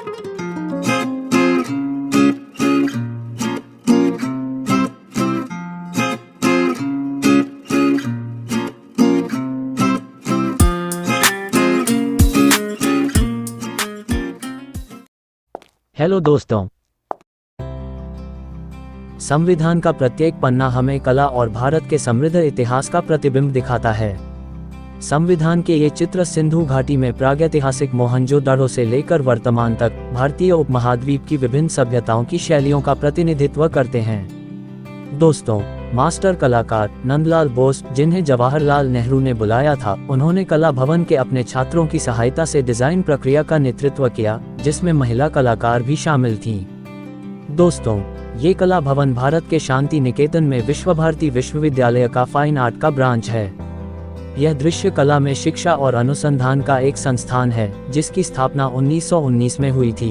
Hello दोस्तों, संविधान का प्रत्येक पन्ना हमें कला और भारत के समृद्ध इतिहास का प्रतिबिंब दिखाता है। संविधान के ये चित्र सिंधु घाटी में प्रागैतिहासिक मोहनजोदड़ो से लेकर वर्तमान तक भारतीय उपमहाद्वीप की विभिन्न सभ्यताओं की शैलियों का प्रतिनिधित्व करते हैं। दोस्तों, मास्टर कलाकार नंदलाल बोस, जिन्हें जवाहरलाल नेहरू ने बुलाया था, उन्होंने कला भवन के अपने छात्रों की सहायता से डिजाइन प्रक्रिया का नेतृत्व किया, जिसमें महिला कलाकार भी शामिल थीं। दोस्तों, ये कला भवन भारत के शांति निकेतन में विश्वभारती विश्वविद्यालय का फाइन आर्ट का ब्रांच है। यह दृश्य कला में शिक्षा और अनुसंधान का एक संस्थान है, जिसकी स्थापना 1919 में हुई थी।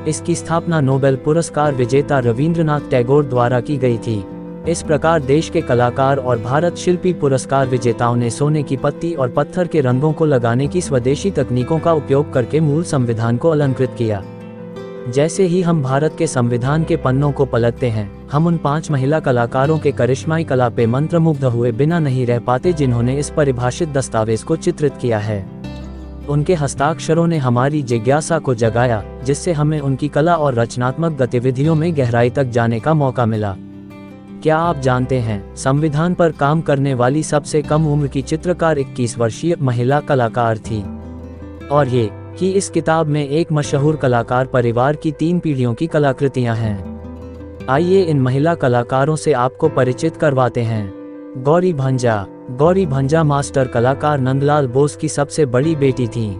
इसकी स्थापना नोबेल पुरस्कार विजेता रवींद्रनाथ टैगोर द्वारा की गई थी। इस प्रकार देश के कलाकार और भारत शिल्पी पुरस्कार विजेताओं ने सोने की पत्ती और पत्थर के रंगों को लगाने की स्वदेशी तकनीकों का उपयोग करके मूल संविधान को अलंकृत किया। जैसे ही हम भारत के संविधान के पन्नों को पलटते हैं, हम उन 5 महिला कलाकारों के करिश्माई कला पे मंत्रमुग्ध हुए बिना नहीं रह पाते, जिन्होंने इस परिभाषित दस्तावेज को चित्रित किया है। उनके हस्ताक्षरों ने हमारी जिज्ञासा को जगाया, जिससे हमें उनकी कला और रचनात्मक गतिविधियों में गहराई तक जाने का मौका मिला। क्या आप जानते हैं, संविधान पर काम करने वाली सबसे कम उम्र की चित्रकार 21 वर्षीय महिला कलाकार थी। और ये कि इस किताब में एक मशहूर कलाकार परिवार की 3 पीढ़ियों की कलाकृतियां हैं। आइए इन महिला कलाकारों से आपको परिचित करवाते हैं। गौरी भंजा मास्टर कलाकार नंदलाल बोस की सबसे बड़ी बेटी थीं।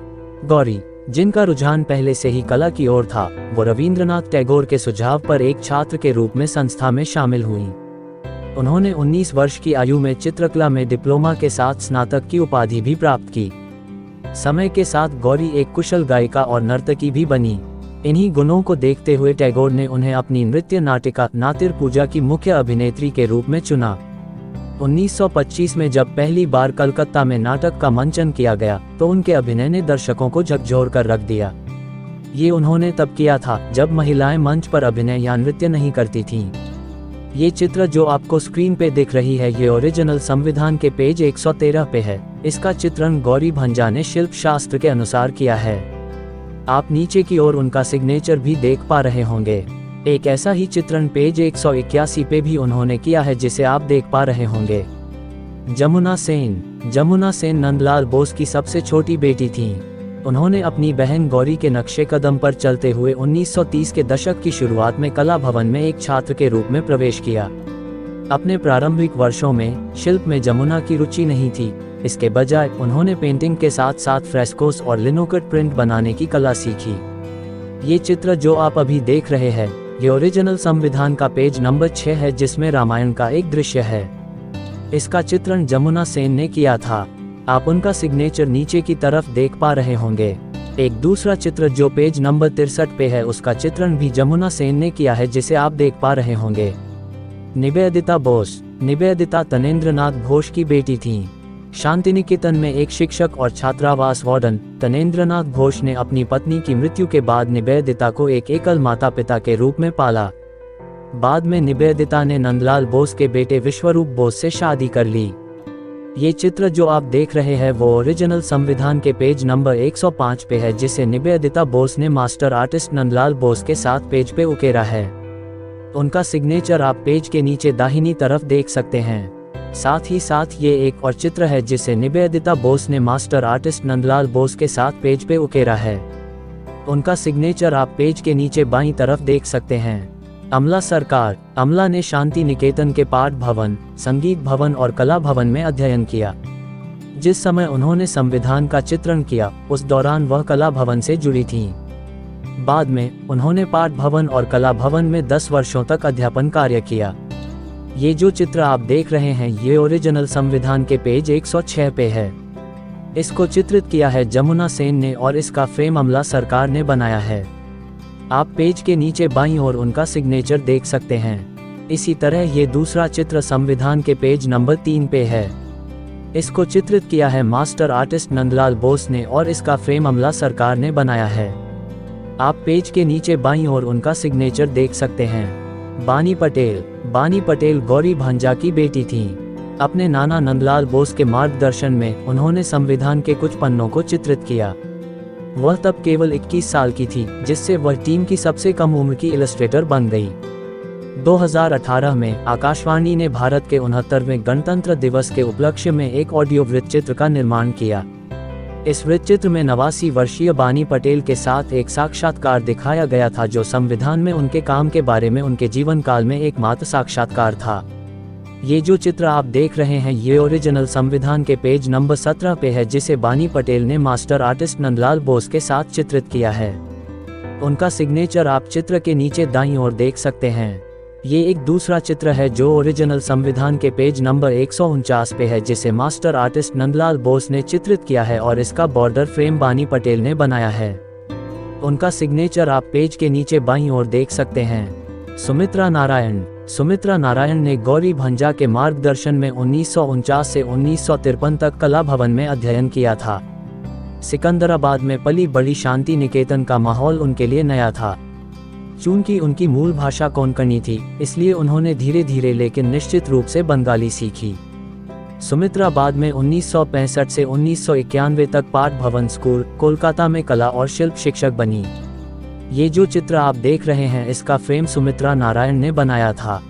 गौरी, जिनका रुझान पहले से ही कला की ओर था, वो रवींद्रनाथ टैगोर के सुझाव पर एक छात्र के रूप में संस्था में शामिल हुईं। उन्होंने 19 वर्ष की आयु में चित्रकला में डिप्लोमा के साथ स्नातक की उपाधि भी प्राप्त की। समय के साथ गौरी एक कुशल गायिका और नर्तकी भी बनी। इन्हीं गुणों को देखते हुए टैगोर ने उन्हें अपनी नृत्य नाटिका नातिर पूजा की मुख्य अभिनेत्री के रूप में चुना। 1925 में जब पहली बार कलकत्ता में नाटक का मंचन किया गया, तो उनके अभिनय ने दर्शकों को झकझोर कर रख दिया। ये उन्होंने तब किया था जब महिलाएं मंच पर अभिनय या नृत्य नहीं करती थीं। ये चित्र जो आपको स्क्रीन पे दिख रही है, ये ओरिजिनल संविधान के पेज 113 पे है। इसका चित्रण गौरी भंजा ने शिल्प शास्त्र के अनुसार किया है। आप नीचे की ओर उनका सिग्नेचर भी देख पा रहे होंगे। एक ऐसा ही चित्रण पेज 181 पे भी उन्होंने किया है, जिसे आप देख पा रहे होंगे। जमुना सेन नंदलाल बोस की सबसे छोटी बेटी थीं। उन्होंने अपनी बहन गौरी के नक्शे कदम पर चलते हुए 1930 के दशक की शुरुआत में कला भवन में एक छात्र के रूप में प्रवेश किया। अपने प्रारंभिक वर्षों में शिल्प में जमुना की रुचि नहीं थी। इसके बजाय उन्होंने पेंटिंग के साथ साथ फ्रेस्कोस और लिनोकट प्रिंट बनाने की कला सीखी। ये चित्र जो आप अभी देख रहे हैं, ये ओरिजिनल संविधान का पेज नंबर 6 है, जिसमें रामायण का एक दृश्य है। इसका चित्रण जमुना सेन ने किया था। आप उनका सिग्नेचर नीचे की तरफ देख पा रहे होंगे। एक दूसरा चित्र जो पेज नंबर 63 पे है, उसका चित्रण भी जमुना सेन ने किया है, जिसे आप देख पा रहे होंगे। निवेदिता तनेंद्रनाथ घोष की बेटी थीं। शांतिनिकेतन में एक शिक्षक और छात्रावास वार्डन तनेंद्रनाथ घोष ने अपनी पत्नी की मृत्यु के बाद निवेदिता को एक एकल माता पिता के रूप में पाला। बाद में निवेदिता ने नंदलाल बोस के बेटे विश्वरूप बोस से शादी कर ली। ये चित्र जो आप देख रहे हैं, वो ओरिजिनल संविधान के पेज नंबर 105 पे है, जिसे निवेदिता बोस ने मास्टर आर्टिस्ट नंदलाल बोस के साथ पेज पे उकेरा है। उनका सिग्नेचर आप पेज के नीचे दाहिनी तरफ देख सकते हैं। साथ ही साथ ये एक और चित्र है, जिसे निवेदिता बोस ने मास्टर आर्टिस्ट नंदलाल बोस के साथ पेज पे उकेरा है। उनका सिग्नेचर आप पेज के नीचे बाईं तरफ देख सकते हैं। अमला ने शांति निकेतन के पाठ भवन, संगीत भवन और कला भवन में अध्ययन किया। जिस समय उन्होंने संविधान का चित्रण किया, उस दौरान वह कला भवन से जुड़ी थीं। बाद में उन्होंने पाठ भवन और कला भवन में 10 वर्षों तक अध्यापन कार्य किया। ये जो चित्र आप देख रहे हैं, ये ओरिजिनल संविधान के पेज 106 पे है। इसको चित्रित किया है जमुना सेन ने और इसका फ्रेम अमला सरकार ने बनाया है। आप पेज के नीचे बाईं ओर उनका सिग्नेचर देख सकते हैं। इसी तरह ये दूसरा चित्र संविधान के पेज नंबर 3 पे है। इसको चित्रित किया है मास्टर आर्टिस्ट नंदलाल बोस ने और इसका फ्रेम अमला सरकार ने बनाया है। आप पेज के नीचे बाईं ओर उनका सिग्नेचर देख सकते हैं। बानी पटेल गौरी भांजा की बेटी थीं। अपने नाना नंदलाल बोस के मार्गदर्शन में उन्होंने संविधान के कुछ पन्नों को चित्रित किया। वह तब केवल 21 साल की थी, जिससे वह टीम की सबसे कम उम्र की इलस्ट्रेटर बन गई। 2018 में आकाशवाणी ने भारत के 69वें गणतंत्र दिवस के उपलक्ष्य में एक ऑडियो वृत्तचित्र का निर्माण किया। इस वृत्तचित्र में 89 वर्षीय बानी पटेल के साथ एक साक्षात्कार दिखाया गया था, जो संविधान में उनके काम के बारे में उनके जीवन काल में एकमात्र साक्षात्कार था। ये जो चित्र आप देख रहे हैं, ये ओरिजिनल संविधान के पेज नंबर 17 पे है, जिसे बानी पटेल ने मास्टर आर्टिस्ट नंदलाल बोस के साथ चित्रित किया है। उनका सिग्नेचर आप चित्र के नीचे दाईं ओर देख सकते हैं। ये एक दूसरा चित्र है जो ओरिजिनल संविधान के पेज नंबर 149 पे है, जिसे मास्टर आर्टिस्ट नंदलाल बोस ने चित्रित किया है और इसका बॉर्डर फ्रेम बानी पटेल ने बनाया है। उनका सिग्नेचर आप पेज के नीचे बाईं ओर देख सकते हैं। सुमित्रा नारायण ने गौरी भांजा के मार्गदर्शन में 1949 से 1953 तक कला भवन में अध्ययन किया था। सिकंदराबाद में पली बड़ी शांति निकेतन का माहौल उनके लिए नया था। चूंकि उनकी मूल भाषा कोंकणी थी, इसलिए उन्होंने धीरे धीरे लेकिन निश्चित रूप से बंगाली सीखी। सुमित्रा बाद में 1965 से 1991 तक पाठ भवन स्कूल, कोलकाता में कला और शिल्प शिक्षक बनी। ये जो चित्र आप देख रहे हैं, इसका फ्रेम सुमित्रा नारायण ने बनाया था।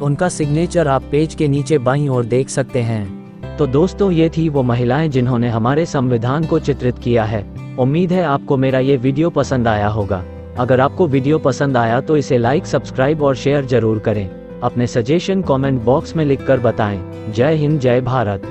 उनका सिग्नेचर आप पेज के नीचे बाईं ओर देख सकते हैं। तो दोस्तों, ये थी वो महिलाएं जिन्होंने हमारे संविधान को चित्रित किया है। उम्मीद है आपको मेरा ये वीडियो पसंद आया होगा। अगर आपको वीडियो पसंद आया तो इसे लाइक, सब्सक्राइब और शेयर जरूर करें। अपने सजेशन कमेंट बॉक्स में लिखकर बताएं। जय हिंद, जय भारत।